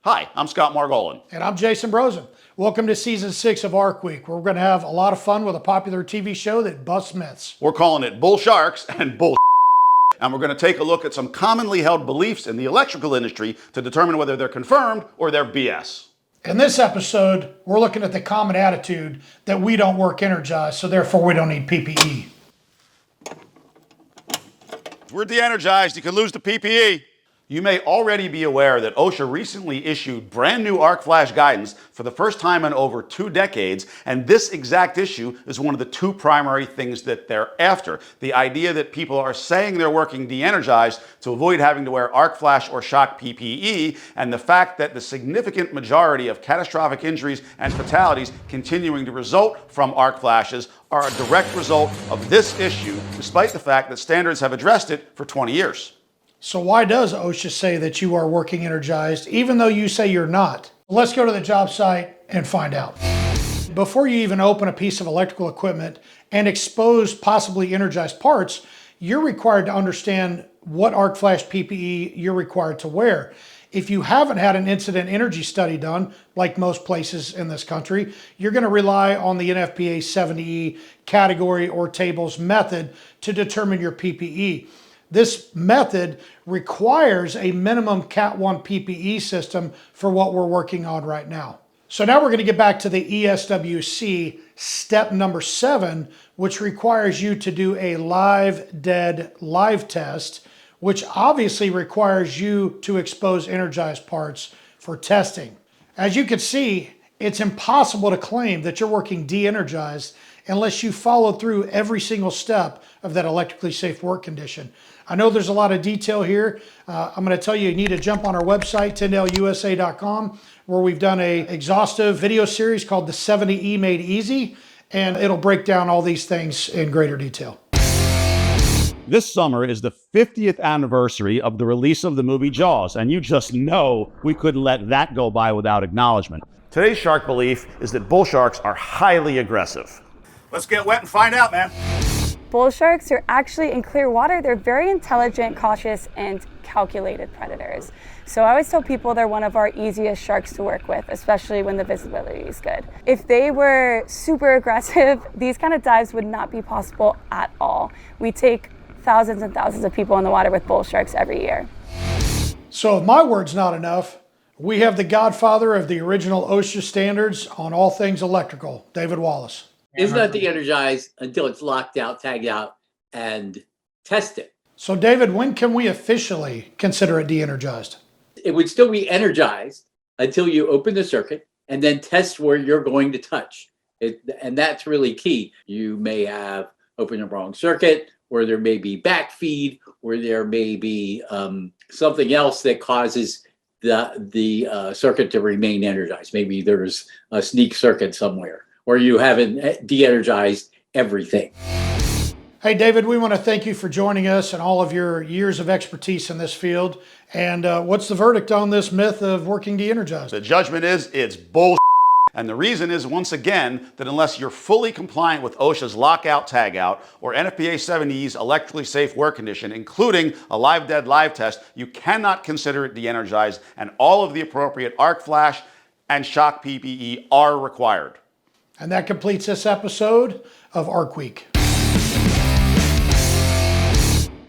Hi, I'm Scott Margolin. And I'm Jason Brosen. Welcome to Season 6 of Arc Week, where we're going to have a lot of fun with a popular TV show that busts myths. We're calling it Bull Sharks and Bull and we're going to take a look at some commonly held beliefs in the electrical industry to determine whether they're confirmed or they're BS. In this episode, we're looking at the common attitude that we don't work energized, so therefore we don't need PPE. If we're de-energized, you can lose the PPE. You may already be aware that OSHA recently issued brand new arc flash guidance for the first time in over 2 decades, and this exact issue is one of the 2 primary things that they're after. The idea that people are saying they're working de-energized to avoid having to wear arc flash or shock PPE, and the fact that the significant majority of catastrophic injuries and fatalities continuing to result from arc flashes are a direct result of this issue, despite the fact that standards have addressed it for 20 years. So why does OSHA say that you are working energized, even though you say you're not? Let's go to the job site and find out. Before you even open a piece of electrical equipment and expose possibly energized parts, you're required to understand what arc flash PPE you're required to wear. If you haven't had an incident energy study done, like most places in this country, you're going to rely on the NFPA 70E category or tables method to determine your PPE. This method requires a minimum Cat 1 PPE system for what we're working on right now. So now we're going to get back to the ESWC step number 7, which requires you to do a live test, which obviously requires you to expose energized parts for testing. As you can see, it's impossible to claim that you're working de-energized unless you follow through every single step of that electrically safe work condition. I know there's a lot of detail here. I'm going to tell you, you need to jump on our website, tyndaleusa.com, where we've done an exhaustive video series called The 70E Made Easy, and it'll break down all these things in greater detail. This summer is the 50th anniversary of the release of the movie Jaws, and you just know we couldn't let that go by without acknowledgement. Today's shark belief is that bull sharks are highly aggressive. Let's get wet and find out, man. Bull sharks are actually in clear water. They're very intelligent, cautious, and calculated predators. So I always tell people they're one of our easiest sharks to work with, especially when the visibility is good. If they were super aggressive, these kind of dives would not be possible at all. We take thousands and thousands of people in the water with bull sharks every year. So if my word's not enough, we have the godfather of the original OSHA standards on all things electrical, David Wallace. It's not de-energized until it's locked out, tagged out, and tested. So David, when can we officially consider it de-energized? It would still be energized until you open the circuit and then test where you're going to touch. And that's really key. You may have opened the wrong circuit, or there may be backfeed, or there may be something else that causes the circuit to remain energized. Maybe there's a sneak circuit somewhere, or you haven't de-energized everything. Hey, David, we want to thank you for joining us and all of your years of expertise in this field. And what's the verdict on this myth of working de-energized? The judgment is it's bull. And the reason is, once again, that unless you're fully compliant with OSHA's lockout tagout or NFPA 70E's electrically safe work condition, including a live dead live test, you cannot consider it de-energized, and all of the appropriate arc flash and shock PPE are required. And that completes this episode of Arc Week.